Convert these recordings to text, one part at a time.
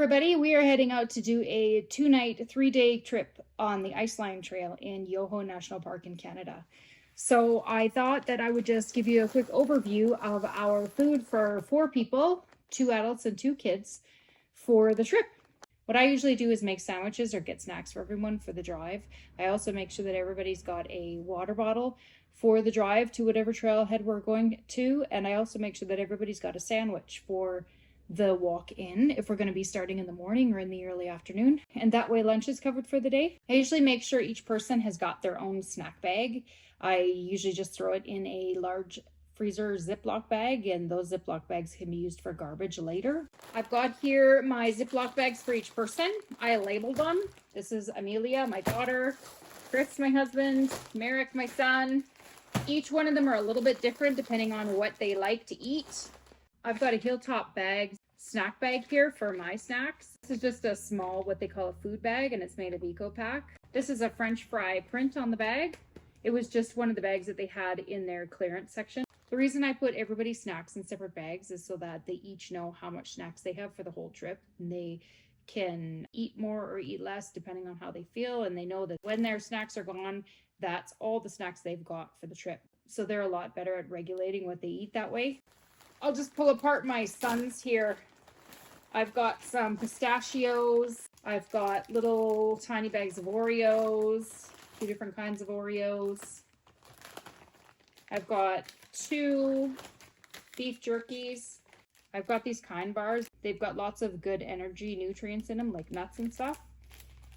everybody, we are heading out to do a 2-night, 3-day trip on the Iceland Trail in Yoho National Park in Canada. So I thought that I would just give you a quick overview of our food for 4 people, 2 adults and 2 kids for the trip. What I usually do is make sandwiches or get snacks for everyone for the drive. I also make sure that everybody's got a water bottle for the drive to whatever trailhead we're going to, and I also make sure that everybody's got a sandwich for the walk in if we're going to be starting in the morning or in the early afternoon, and that way lunch is covered for the day. I usually make sure each person has got their own snack bag. I usually just throw it in a large freezer Ziploc bag, and those Ziploc bags can be used for garbage later. I've got here my Ziploc bags for each person. I labeled them. This is Amelia, my daughter, Chris, my husband, Merrick, my son. Each one of them are a little bit different depending on what they like to eat. I've got a Hilltop bag snack bag here for my snacks. This is just a small, what they call a food bag, and it's made of EcoPack. This is a French fry print on the bag. It was just one of the bags that they had in their clearance section. The reason I put everybody's snacks in separate bags is so that they each know how much snacks they have for the whole trip, and they can eat more or eat less depending on how they feel, and they know that when their snacks are gone, that's all the snacks they've got for the trip. So they're a lot better at regulating what they eat that way. I'll just pull apart my son's here. I've got some pistachios. I've got little tiny bags of Oreos, 2 different kinds of Oreos. I've got 2 beef jerkies. I've got these Kind bars. They've got lots of good energy nutrients in them, like nuts and stuff.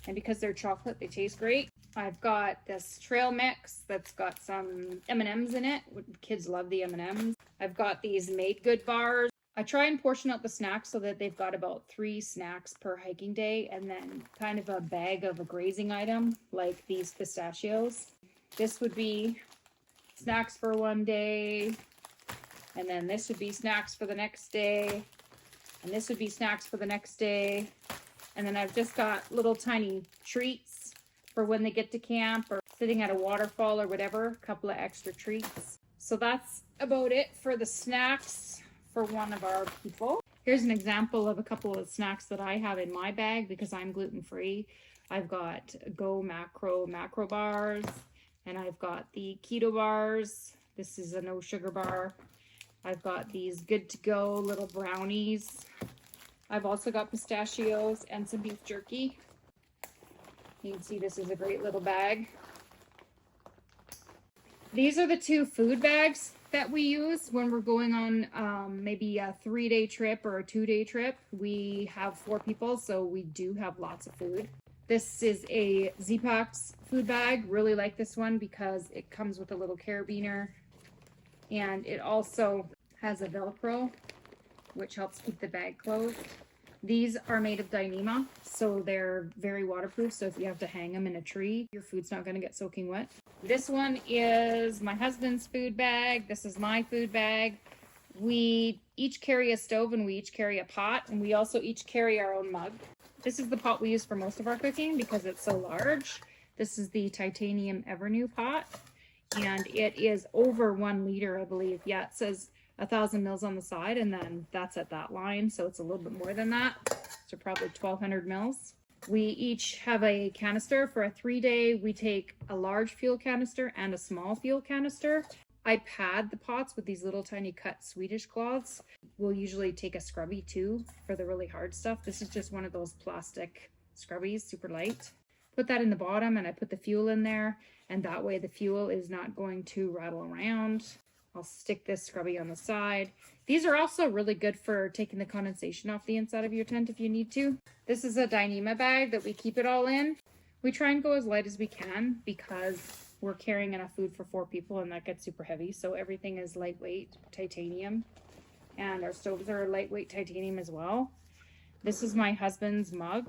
And because they're chocolate, they taste great. I've got this trail mix that's got some M&Ms in it. Kids love the M&Ms. I've got these Made Good bars. I try and portion out the snacks so that they've got about 3 snacks per hiking day, and then kind of a bag of a grazing item like these pistachios. This would be snacks for one day, and then this would be snacks for the next day, and this would be snacks for the next day. And then I've just got little tiny treats for when they get to camp or sitting at a waterfall or whatever, a couple of extra treats. So that's about it for the snacks for one of our people. Here's an example of a couple of snacks that I have in my bag because I'm gluten-free. I've got Go Macro bars, and I've got the keto bars. This is a no sugar bar. I've got these Good to Go little brownies. I've also got pistachios and some beef jerky. You can see this is a great little bag. These are the 2 food bags that we use when we're going on maybe a 3-day trip or a 2-day trip. We have 4 people, so we do have lots of food. This is a Z-Packs food bag. Really like this one because it comes with a little carabiner, and it also has a Velcro, which helps keep the bag closed. These are made of Dyneema, so they're very waterproof, so if you have to hang them in a tree, your food's not going to get soaking wet. This one is my husband's food bag. This is my food bag. We each carry a stove, and we each carry a pot, and we also each carry our own mug. This is the pot we use for most of our cooking because it's so large. This is the titanium Evernew pot, and it is over 1 liter, I believe. Yeah, it says 1,000 mils on the side, and then that's at that line, so it's a little bit more than that, so probably 1,200 mils. We each have a canister for a 3-day. We take a large fuel canister and a small fuel canister. I pad the pots with these little tiny cut Swedish cloths. We'll usually take a scrubby too for the really hard stuff. This is just one of those plastic scrubbies, super light. Put that in the bottom, and I put the fuel in there, and that way the fuel is not going to rattle around. I'll stick this scrubby on the side. These are also really good for taking the condensation off the inside of your tent if you need to. This is a Dyneema bag that we keep it all in. We try and go as light as we can because we're carrying enough food for 4 people, and that gets super heavy. So everything is lightweight titanium, and our stoves are lightweight titanium as well. This is my husband's mug.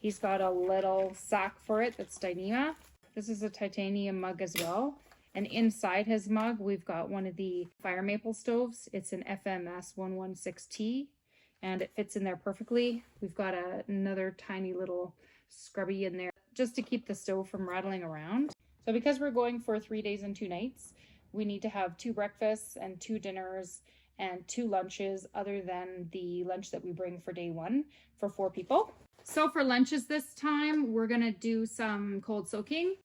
He's got a little sack for it that's Dyneema. This is a titanium mug as well. And inside his mug, we've got one of the fire maple stoves. It's an FMS 116T, and it fits in there perfectly. We've got another tiny little scrubby in there just to keep the stove from rattling around. So because we're going for 3 days and 2 nights, we need to have 2 breakfasts and 2 dinners and 2 lunches other than the lunch that we bring for day 1 for 4 people. So for lunches this time, we're gonna do some cold soaking.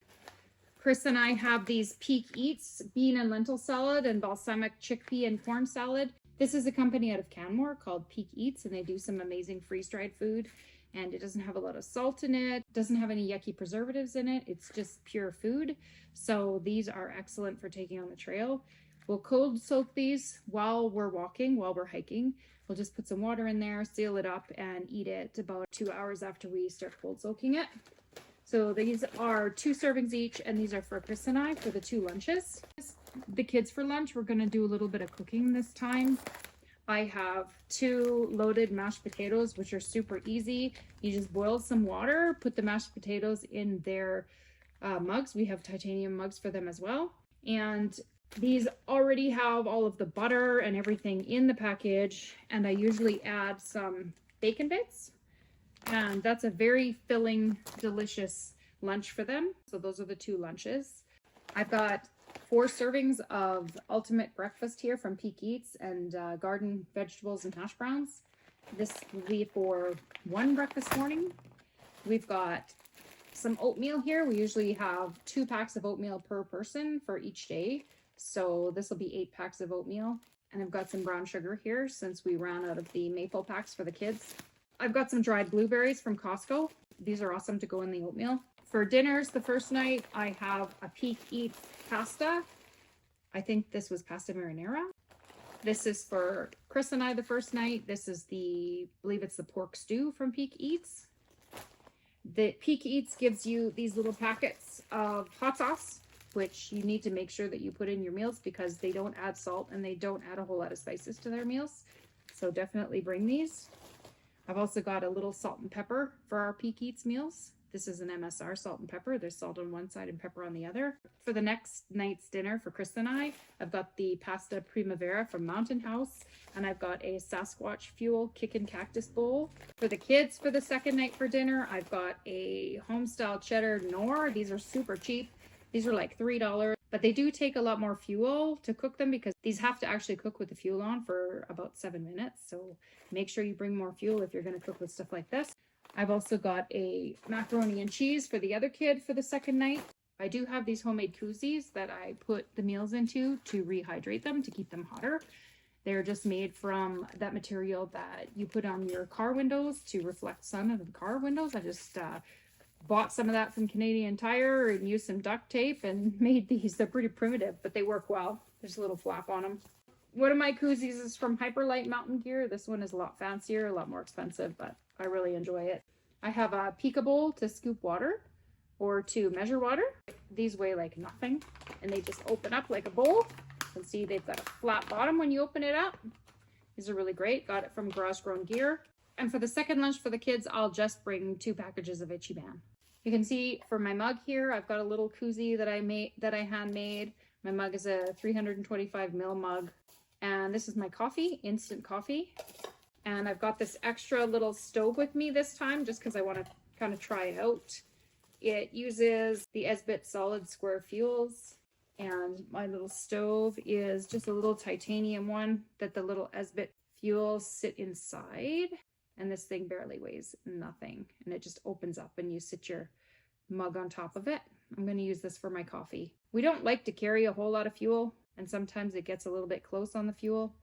Chris and I have these Peak Eats bean and lentil salad and balsamic chickpea and corn salad. This is a company out of Canmore called Peak Eats, and they do some amazing freeze-dried food. And it doesn't have a lot of salt in it, doesn't have any yucky preservatives in it. It's just pure food. So these are excellent for taking on the trail. We'll cold soak these while we're walking, while we're hiking. We'll just put some water in there, seal it up, and eat it about 2 hours after we start cold soaking it. So these are 2 servings each, and these are for Chris and I for the 2 lunches. The kids for lunch, we're gonna do a little bit of cooking this time. I have 2 loaded mashed potatoes, which are super easy. You just boil some water, put the mashed potatoes in their mugs. We have titanium mugs for them as well. And these already have all of the butter and everything in the package. And I usually add some bacon bits. And that's a very filling, delicious lunch for them. So those are the 2 lunches. I've got 4 servings of ultimate breakfast here from Peak Eats and garden vegetables and hash browns. This will be for 1 breakfast morning. We've got some oatmeal here. We usually have 2 packs of oatmeal per person for each day. So this will be 8 packs of oatmeal. And I've got some brown sugar here since we ran out of the maple packs for the kids. I've got some dried blueberries from Costco. These are awesome to go in the oatmeal. For dinners, the first night, I have a Peak Eats pasta. I think this was pasta marinara. This is for Chris and I the first night. This is I believe it's the pork stew from Peak Eats. The Peak Eats gives you these little packets of hot sauce, which you need to make sure that you put in your meals because they don't add salt and they don't add a whole lot of spices to their meals. So definitely bring these. I've also got a little salt and pepper for our Peak Eats meals. This is an MSR salt and pepper. There's salt on one side and pepper on the other. For the next night's dinner for Chris and I, I've got the pasta primavera from Mountain House, and I've got a Sasquatch Fuel Kickin' Cactus bowl. For the kids for the second night for dinner, I've got a homestyle cheddar Knorr. These are super cheap. These are like $3, but they do take a lot more fuel to cook them because these have to actually cook with the fuel on for about 7 minutes. So make sure you bring more fuel if you're going to cook with stuff like this. I've also got a macaroni and cheese for the other kid for the second night. I do have these homemade koozies that I put the meals into to rehydrate them, to keep them hotter. They're just made from that material that you put on your car windows to reflect sun into the car windows. I just bought some of that from Canadian Tire and used some duct tape and made these. They're pretty primitive, but they work well. There's a little flap on them. One of my koozies is from Hyperlight Mountain Gear. This one is a lot fancier, a lot more expensive, but I really enjoy it. I have a Pika bowl to scoop water or to measure water. These weigh like nothing and they just open up like a bowl. You can see they've got a flat bottom when you open it up. These are really great. Got it from Garage Grown Gear. And for the second lunch for the kids, I'll just bring 2 packages of Ichiban. You can see for my mug here, I've got a little koozie that I handmade. My mug is a 325 ml mug. And this is my coffee, instant coffee. And I've got this extra little stove with me this time just because I want to kind of try it out. It uses the Esbit solid square fuels. And my little stove is just a little titanium one that the little Esbit fuels sit inside. And this thing barely weighs nothing. And it just opens up and you sit your mug on top of it. I'm going to use this for my coffee. We don't like to carry a whole lot of fuel. And sometimes it gets a little bit close on the fuel.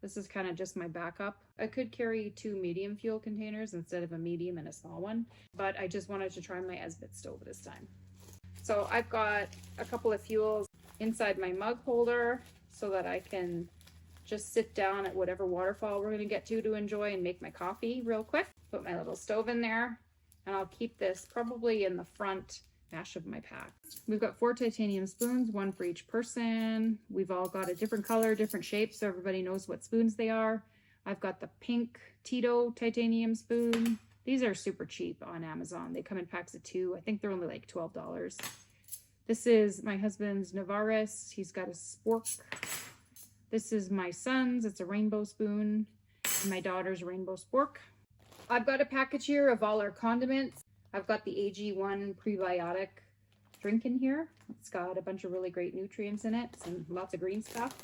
This is kind of just my backup. I could carry 2 medium fuel containers instead of a medium and a small one. But I just wanted to try my Esbit stove this time. So I've got a couple of fuels inside my mug holder so that I can just sit down at whatever waterfall we're going to get to enjoy and make my coffee real quick. Put my little stove in there and I'll keep this probably in the front dash of my pack. We've got 4 titanium spoons, 1 for each person. We've all got a different color, different shape, so everybody knows what spoons they are. I've got the pink Tito titanium spoon. These are super cheap on Amazon. They come in packs of 2. I think they're only like $12. This is my husband's Navaris. He's got a spork. This is my son's. It's a rainbow spoon. And my daughter's rainbow spork. I've got a package here of all our condiments. I've got the AG1 prebiotic drink in here. It's got a bunch of really great nutrients in it and lots of green stuff.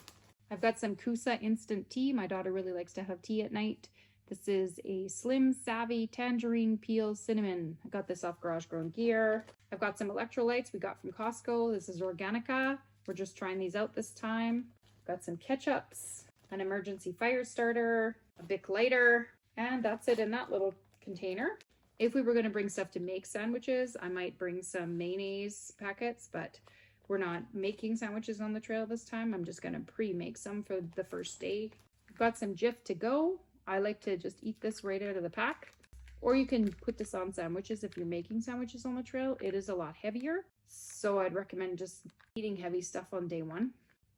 I've got some Kusa instant tea. My daughter really likes to have tea at night. This is a Slim Savvy Tangerine Peel Cinnamon. I got this off Garage Grown Gear. I've got some electrolytes we got from Costco. This is Organica. We're just trying these out this time. Got some ketchups, an emergency fire starter, a Bic lighter, and that's it in that little container. If we were going to bring stuff to make sandwiches, I might bring some mayonnaise packets, but we're not making sandwiches on the trail this time. I'm just going to pre-make some for the first day. I've got some Jif to go. I like to just eat this right out of the pack. Or you can put this on sandwiches if you're making sandwiches on the trail. It is a lot heavier, so I'd recommend just eating heavy stuff on day one.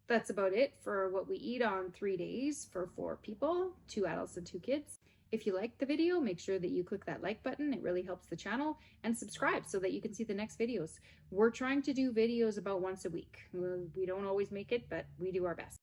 That's about it for what we eat on 3 days for 4 people, 2 adults and 2 kids. If you liked the video, make sure that you click that like button. It really helps the channel, and subscribe so that you can see the next videos. We're trying to do videos about once a week. We don't always make it, but we do our best.